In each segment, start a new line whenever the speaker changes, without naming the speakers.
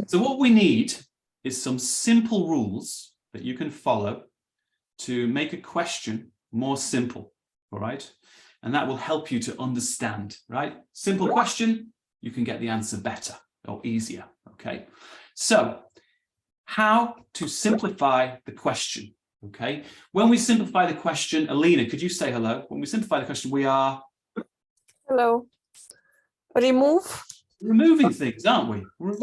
So what we need is some simple rules that you can follow to make a question more simple, all right? And that will help you to understand, right? Simple question, you can get the answer better or easier, okay? So how to simplify the question, okay? When we simplify the question, Alina, could you say hello? When we simplify the question, we are...
Hello.
Removing things, aren't we? We're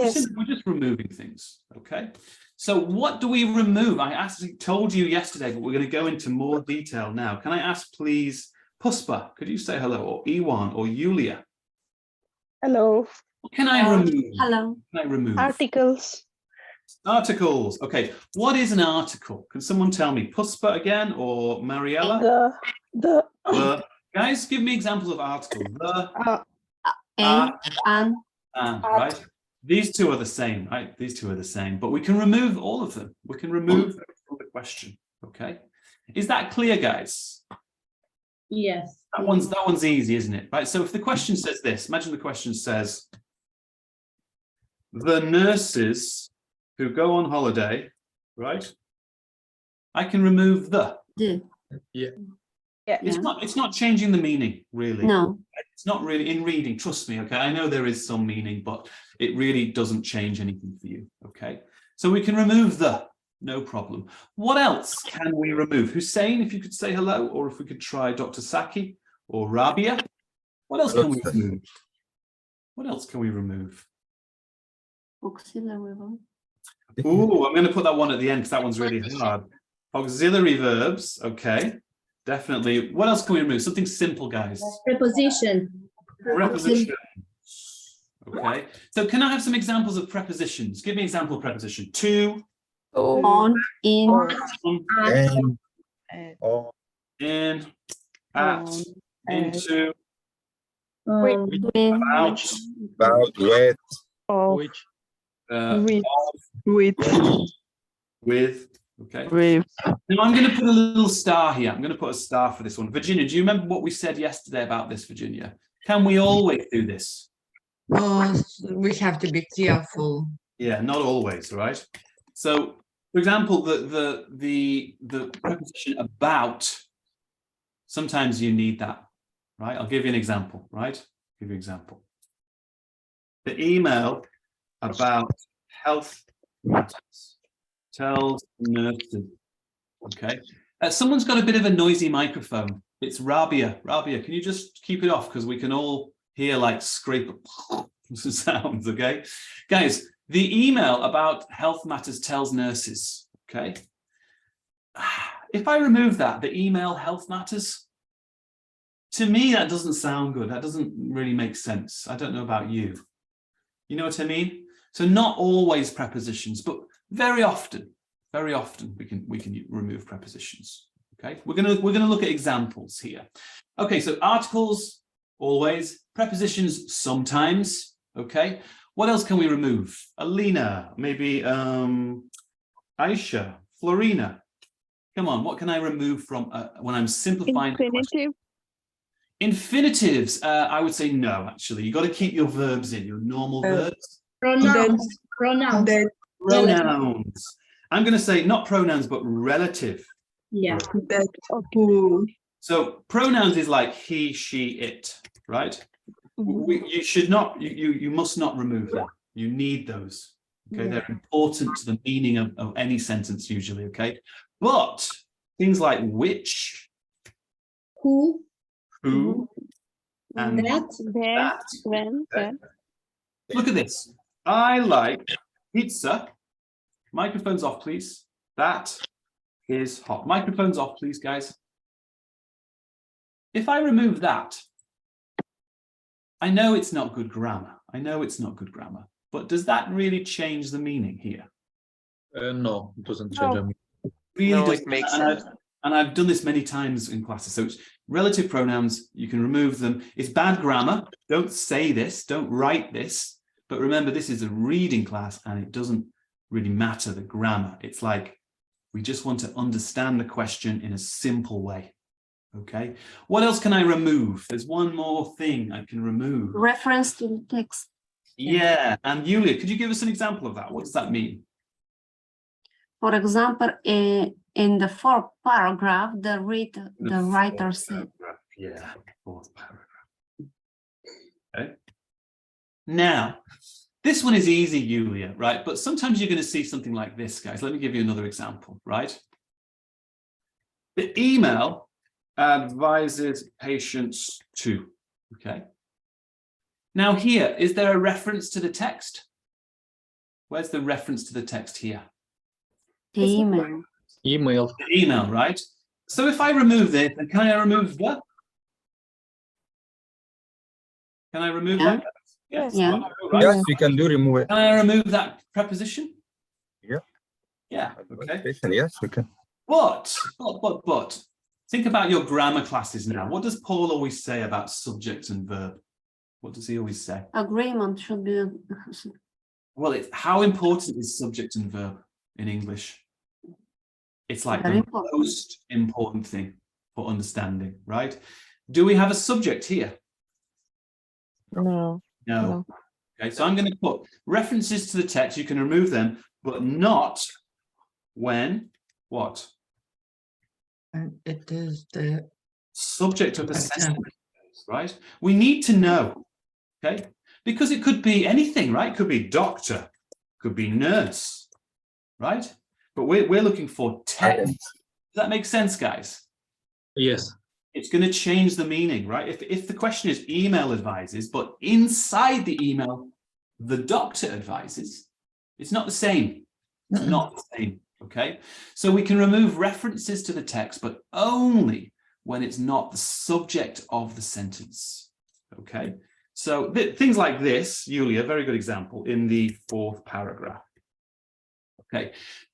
just removing things, okay? So what do we remove? I actually told you yesterday, but we're going to go into more detail now. Can I ask, please, Puspa, could you say hello? Or Iwan or Yulia?
Hello.
What can I remove?
Hello.
Can I remove?
Articles.
Articles. Okay. What is an article? Can someone tell me? Puspa again or Mariella? Guys, give me examples of articles.
And,
right? These two are the same, right? These two are the same, but we can remove all of them. We can remove them from the question, okay? Is that clear, guys?
yes.
That one's easy, isn't it? Right, so if the question says this, imagine the question says, the nurses who go on holiday, right? I can remove the.
Yeah.
It's not changing the meaning, really.
No.
It's not really in reading, trust me, okay? I know there is some meaning, but it really doesn't change anything for you, okay? So we can remove the, no problem. What else can we remove? Hussein, if you could say hello, or if we could try Dr. Saki or Rabia. What else can we remove? What else can we remove?
Auxiliary verb.
Ooh, I'm going to put that one at the end because that one's really hard. Auxiliary verbs, okay. Definitely. What else can we remove? Something simple, guys.
Preposition.
Preposition. Okay. So can I have some examples of prepositions? Give me an example of preposition. To.
On, in,
In. At. Into.
with,
About.
With.
Which.
With. Okay.
With.
Now I'm going to put a little star here. I'm going to put a star for this one. Virginia, do you remember what we said yesterday about this, Virginia? Can we always do this?
We have to be careful.
Yeah, not always, right? So, for example, the preposition about, sometimes you need that, right? I'll give you an example, right? Give you an example. The email about health matters tells nurses. Okay. Someone's got a bit of a noisy microphone. It's Rabia. Rabia, can you just keep it off because we can all hear like scrape sounds. Okay, guys. The email about health matters tells nurses. Okay. If I remove that, the email health matters. To me, that doesn't sound good. That doesn't really make sense. I don't know about you. You know what I mean? So not always prepositions, but very often we can remove prepositions. Okay, we're gonna look at examples here. Okay, so articles always, prepositions sometimes. Okay, what else can we remove? Alina, maybe Aisha, Florina. Come on, what can I remove from when I'm simplifying?
Infinitive.
Infinitives. I would say no. Actually, you got to keep your verbs in, your normal verbs.
pronouns.
Pronouns. I'm going to say not pronouns, but relative.
Yeah.
So pronouns is like he, she, it, right? You should not, you must not remove them. You need those. Okay, they're important to the meaning of any sentence usually. Okay, but things like which,
Who,
and
That. When.
Look at this. I like pizza. Microphones off, please. That is hot. Microphones off, please, guys. If I remove that, I know it's not good grammar. But does that really change the meaning here?
No, it doesn't change.
No.
Really
No,
doesn't.
it makes sense.
And I've done this many times in classes. So it's relative pronouns, you can remove them. It's bad grammar. Don't say this, don't write this. But remember, this is a reading class and it doesn't really matter the grammar. It's like, we just want to understand the question in a simple way. Okay. What else can I remove? There's one more thing I can remove.
reference to the text.
Yeah. And Yulia, could you give us an example of that? What does that mean?
For example, in the fourth paragraph, the writer said,
Yeah, fourth paragraph. Okay. Now, this one is easy, Yulia, right? But sometimes you're going to see something like this, guys. Let me give you another example, right? The email advises patients to, okay? Now here, is there a reference to the text? Where's the reference to the text here?
the email.
Email.
The email, right? So if I remove this, then can I remove the? Can I remove
Yeah.
that? Yes.
Yeah.
Right.
Yes, we can do remove it.
Can I remove that preposition?
Yeah.
Yeah, okay.
Yes, we can.
But, think about your grammar classes now. What does Paul always say about subject and verb? What does he always say?
Agreement should be.
Well, it's how important is subject and verb in English? It's like
Very
the
important.
most important thing for understanding, right? Do we have a subject here?
No.
No. Okay, so I'm going to put references to the text. You can remove them, but not when what?
And it is the
Subject of the
Okay.
sentence, right? We need to know, okay? Because it could be anything, right? It could be doctor, could be nurse, right? But we're looking for text. Does that make sense, guys?
Yes.
It's going to change the meaning, right? If the question is email advises, but inside the email, the doctor advises, it's not the same. It's not the same, okay? So we can remove references to the text, but only when it's not the subject of the sentence, okay? So things like this, Yulia, very good example in the fourth paragraph. Okay,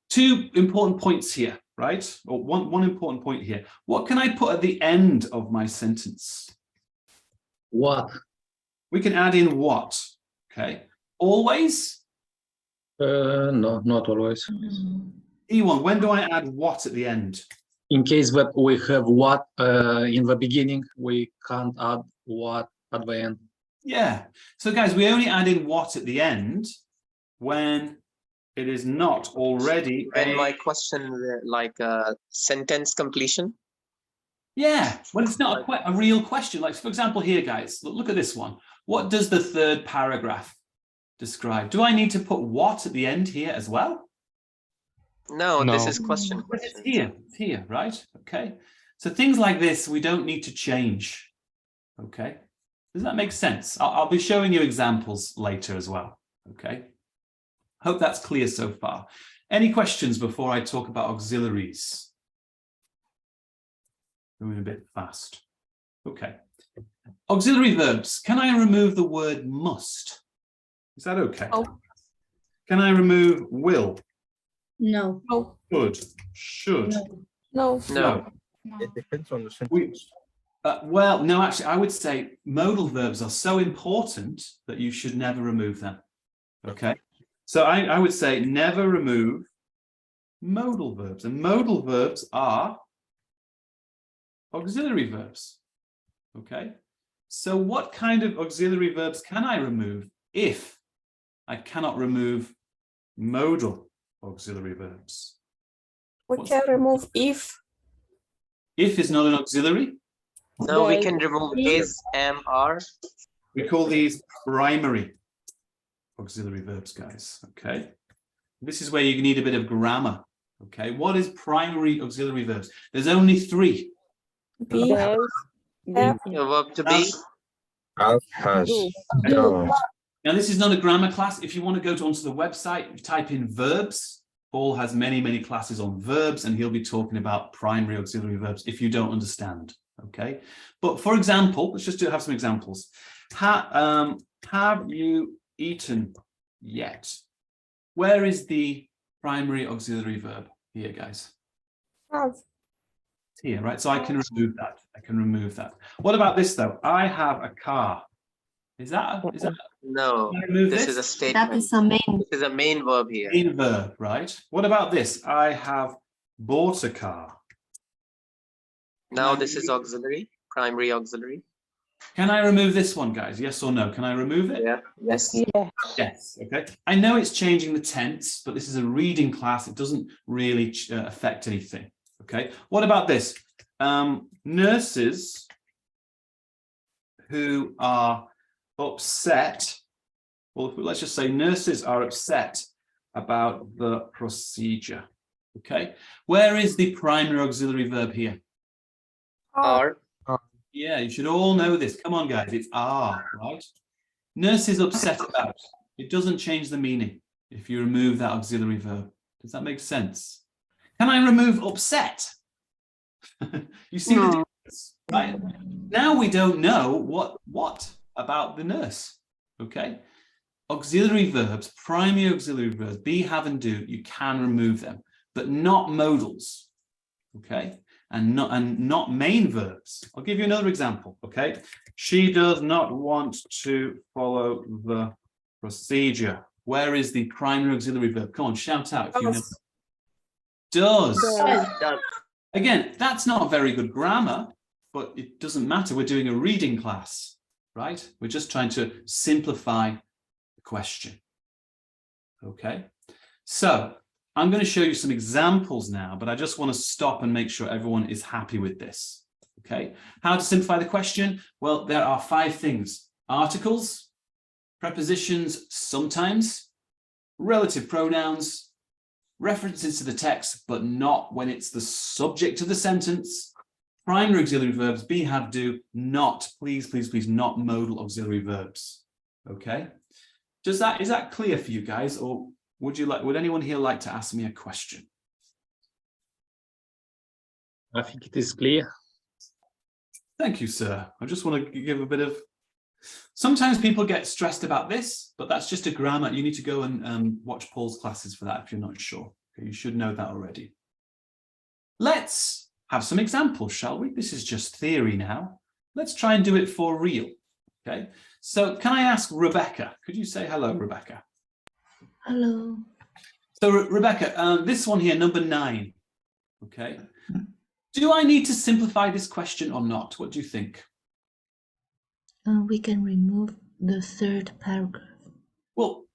two important points here, right? Or one important point here. What can I put at the end of my sentence?
What?
We can add in what, okay? Always?
No, not always.
E1, when do I add what at the end?
In case that we have what in the beginning, we can't add what at the end.
Yeah, so guys, we only add in what at the end when it is not already
When my question like sentence completion.
Yeah, when it's not quite a real question. Like, for example, here, guys, look at this one. What does the third paragraph describe? Do I need to put what at the end here as well?
No, this
No.
is question.
But it's here, right? Okay. So things like this, we don't need to change. Okay. Does that make sense? I'll be showing you examples later as well. Okay. Hope that's clear so far. Any questions before I talk about auxiliaries? Moving a bit fast. Okay. Auxiliary verbs. Can I remove the word must? Is that okay?
Oh.
Can I remove will,
No.
could, should?
No.
No.
It depends on the sentence.
Well, no, actually, I would say modal verbs are so important that you should never remove them. Okay. So I would say never remove modal verbs. And modal verbs are auxiliary verbs. Okay. So what kind of auxiliary verbs can I remove if I cannot remove modal auxiliary verbs?
We can remove if.
If is not an auxiliary.
No, we
Yes.
can remove is, am, are.
We call these primary auxiliary verbs, guys. Okay. This is where you need a bit of grammar. Okay. What is primary auxiliary verbs? There's only three.
Be. Have.
A verb to be.
Have, has,
Do.
does.
Now, this is not a grammar class. If you want to go onto the website, type in verbs. Paul has many, many classes on verbs, and he'll be talking about primary auxiliary verbs if you don't understand. Okay. But for example, let's just have some examples. Have you eaten yet? Where is the primary auxiliary verb here, guys?
Have.
It's here, right? So I can remove that. I can remove that. What about this though? I have a car. Is that
No,
can I remove
this
this?
is a
That
statement.
is a main.
This is a main verb here.
Main verb, right? What about this? I have bought a car.
Now this is auxiliary, primary auxiliary.
Can I remove this one, guys? Yes or no? Can I remove it?
Yeah. Yes.
Yeah.
Yes. Okay. I know it's changing the tense, but this is a reading class. It doesn't really affect anything. Okay. What about this? Nurses who are upset. Well, let's just say nurses are upset about the procedure. Okay. Where is the primary auxiliary verb here?
Or
Yeah, you should all know this. Come on, guys. It's are, right? Nurse is upset about. It doesn't change the meaning if you remove that auxiliary verb. Does that make sense? Can I remove upset? You see the
No.
difference, right? Now we don't know what about the nurse, okay? Auxiliary verbs, primary auxiliary verbs, be, have, and do, you can remove them, but not modals, okay? And not main verbs. I'll give you another example, okay? She does not want to follow the procedure. Where is the primary auxiliary verb? Come on, shout out if you know.
Does.
Does. Again, that's not very good grammar, but it doesn't matter. We're doing a reading class, right? We're just trying to simplify the question. Okay, so I'm going to show you some examples now, but I just want to stop and make sure everyone is happy with this. Okay, how to simplify the question? Well, there are 5 things: articles, prepositions sometimes, relative pronouns, references to the text, but not when it's the subject of the sentence, primary auxiliary verbs, be, have, do, not, please, please, please, not modal auxiliary verbs. Okay, is that clear for you guys, or would anyone here like to ask me a question?
I think it is clear.
Thank you, sir. I just want to give a bit of, sometimes people get stressed about this, but that's just a grammar. You need to go and watch Paul's classes for that if you're not sure. Okay, you should know that already. Let's have some examples, shall we? This is just theory now. Let's try and do it for real. Okay, so can I ask Rebecca? Could you say hello, Rebecca?
Hello.
So Rebecca, this one here, number 9. Okay. Do I need to simplify this question or not? What do you think?
We can remove the 3rd paragraph.
Well,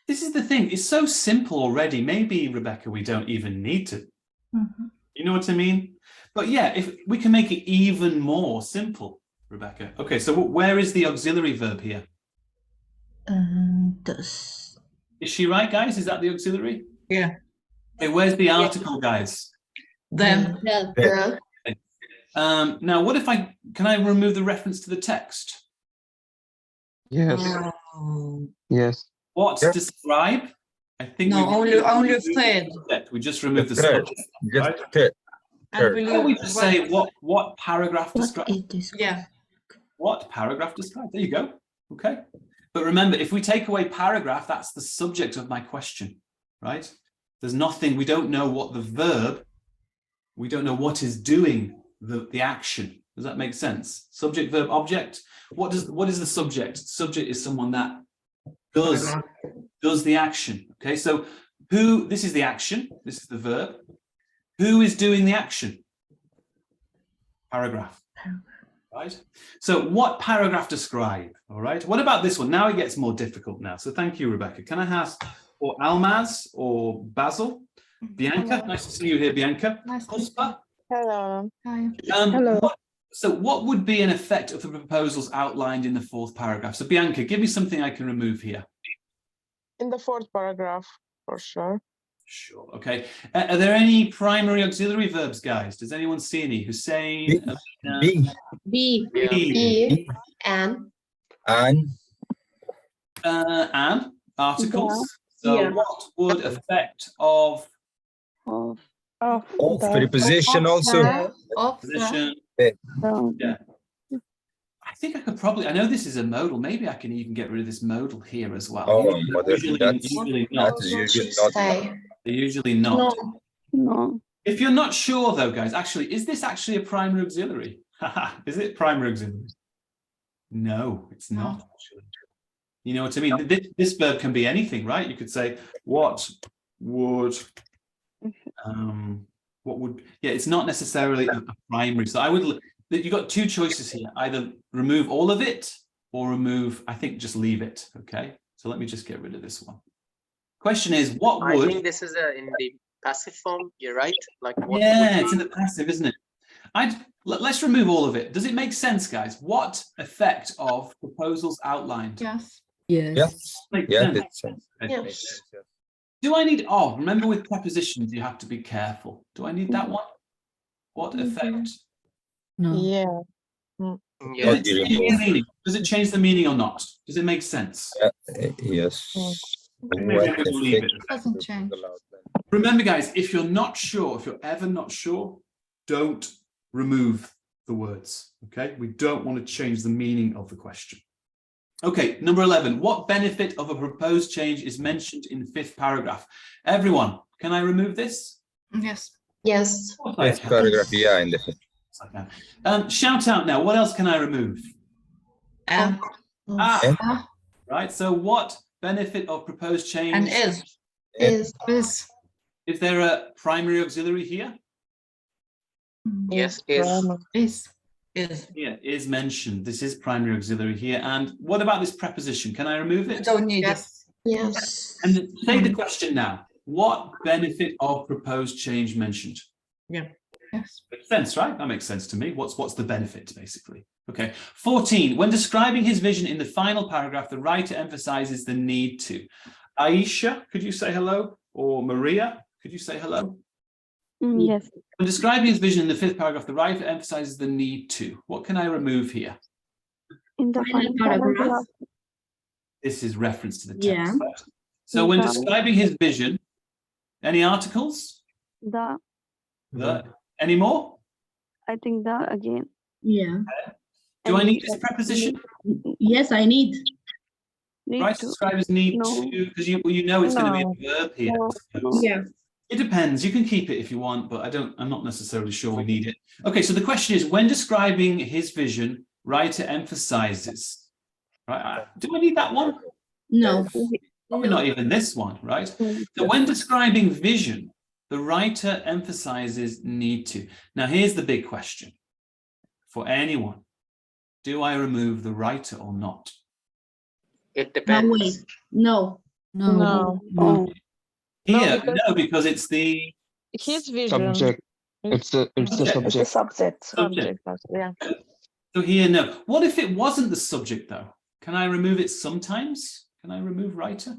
this is the thing. It's so simple already. Maybe, Rebecca, we don't even need to. You know what I mean? But yeah, if we can make it even more simple, Rebecca. Okay, so where is the auxiliary verb here?
Does.
Is she right, guys? Is that the auxiliary?
Yeah.
Okay, where's the article, guys?
Then.
Now, what if can I remove the reference to the text?
Yes.
Oh,
Yes.
What's
Yeah.
describe? I think
no, only third.
we just removed the
Third.
subject.
Just
Right?
third.
And
Third.
Why don't we just say what paragraph
What
describes?
is this?
Yeah.
What paragraph describes? There you go. Okay. But remember, if we take away paragraph, that's the subject of my question, right? There's nothing, we don't know what the verb, we don't know what is doing the action. Does that make sense? Subject, verb, object. What is the subject? Subject is someone that does the action. Okay, so this is the action, this is the verb. Who is doing the action? Paragraph. Right? So what paragraph describe? All right. What about this one? Now it gets more difficult now. So thank you, Rebecca. Can I ask or Almaz or Basil? Bianca, nice to see you here, Bianca.
Nice to
Huspa?
Hello.
Hi.
Hello.
What would be an effect of the proposals outlined in the 4th paragraph? So Bianca, give me something I can remove here.
In the 4th paragraph, for sure.
Sure. Okay. Are there any primary auxiliary verbs, guys? Does anyone see any? Hussein?
B.
B.
B.
And.
And.
And articles. So
Yeah.
what would effect of
Of
Of preposition also.
Of
position?
the.
Yeah. I think I could probably, I know this is a modal, maybe I can even get rid of this modal here as well.
Oh, but
Usually not.
that is usually not.
They're usually not.
No.
If you're not sure though, guys, actually, is this actually a primary auxiliary? Is it primary auxiliary? No, it's not actually. You know what I mean? This verb can be anything, right? You could say, what would, yeah, it's not necessarily a primary. So that you've got two choices here, either remove all of it or remove, I think just leave it, okay? So let me just get rid of this one. Question is, what
I
would...
think this is in the passive form. You're right. Like what
Yeah,
would
it's in the passive, isn't it? Let's remove all of it. Does it make sense, guys? What effect of proposals outlined?
Yes.
Yes.
Makes
Yeah,
sense.
it's
Yes.
Do I need of? Remember with prepositions, you have to be careful. Do I need that one? What effect?
No.
Yeah.
Does
Yeah.
it change the meaning? Does it change the meaning or not? Does it make sense?
Yes.
Maybe
What
we'll leave it.
effect
Doesn't change.
Remember, guys, if you're not sure, if you're ever not sure, don't remove the words, okay? We don't want to change the meaning of the question. Okay, number 11. What benefit of a proposed change is mentioned in the 5th paragraph? Everyone, can I remove this?
Yes.
Yes.
Yes, paragraph, yeah, in the fifth.
I can. Shout out now. What else can I remove?
And
Right. So what benefit of proposed change?
and is.
Is.
Is there a primary auxiliary here?
Yes. Is.
Is.
Is.
Yeah, is mentioned. This is primary auxiliary here. And what about this preposition? Can I remove it?
Don't need it.
Yes.
And say the question now. What benefit of proposed change mentioned?
Yeah.
Yes.
Makes sense, right? That makes sense to me. What's the benefit, basically? Okay. 14. When describing his vision in the final paragraph, the writer emphasizes the need to. Aisha, could you say hello? Or Maria, could you say hello?
Yes.
When describing his vision in the 5th paragraph, the writer emphasizes the need to. What can I remove here?
In the
Final
final
paragraph.
paragraph.
This is reference to the text.
Yeah.
So when
The-
describing his vision, any articles?
The,
Any more?
I think the again.
Yeah.
Do I
And
need this preposition?
Yes, I need.
Need
Right,
to.
describers need
No.
to, because you know it's going to be a verb here.
No.
Yeah.
It depends. You can keep it if you want, but I'm not necessarily sure we need it. Okay, so the question is, when describing his vision, writer emphasizes. Right? Do I need that one?
No.
Probably not even this one, right? So when describing vision, the writer emphasizes need to. Now, here's the big question for anyone. Do I remove the writer or not?
It
No,
depends.
wait. No.
No.
Oh.
Here,
because-
no, because it's the
His vision.
Subject. It's the
Subject.
It's a subject.
Subject.
Yeah.
So here, no. What if it wasn't the subject, though? Can I remove it sometimes? Can I remove writer?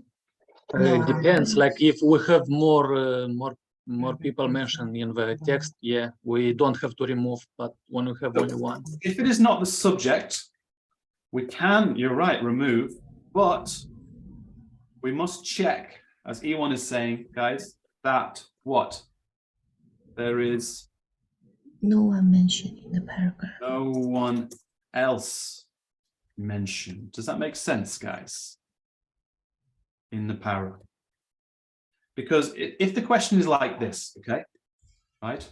No.
Depends. Like if we have more people mentioned in the text, yeah, we don't have to remove. But when we have only one,
If it is not the subject, we can, you're right, remove, but we must check, as E1 is saying, guys, that what? There is
No one mentioned in the paragraph.
no one else mentioned. Does that make sense, guys? In the paragraph. Because if the question is like this, okay, right?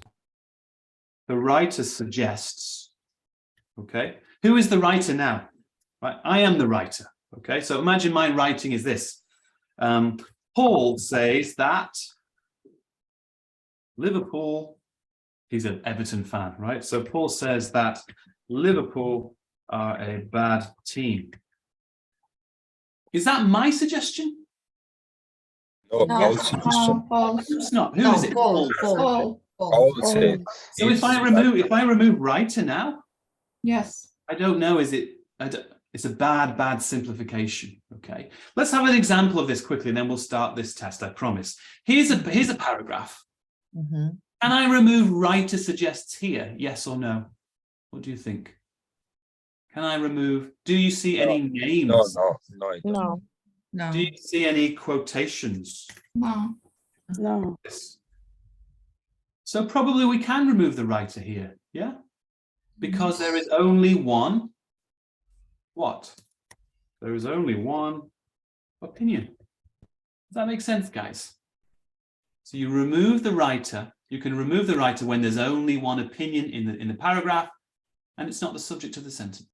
The writer suggests, okay, who is the writer now? Right, I am the writer, okay? So imagine my writing is this. Paul says that Liverpool, he's an Everton fan, right? So Paul says that Liverpool are a bad team. Is that my suggestion?
No,
No.
Paul's suggestion.
It's not. Who
No,
is it?
Paul.
Paul.
Paul.
Paul said.
So if I remove writer now,
Yes.
I don't know. It's a bad simplification. Okay. Let's have an example of this quickly, and then we'll start this test. I promise. Here's a paragraph.
Mhm.
Can I remove writer suggests here? Yes or no? What do you think? Can I remove? Do you see any names?
No, I don't.
No.
No.
Do you see any quotations?
No. No.
Yes. So probably we can remove the writer here, yeah? Because there is only one, what? There is only one opinion. Does that make sense, guys? So you remove the writer, you can remove the writer when there's only one opinion in the paragraph, and it's not the subject of the sentence.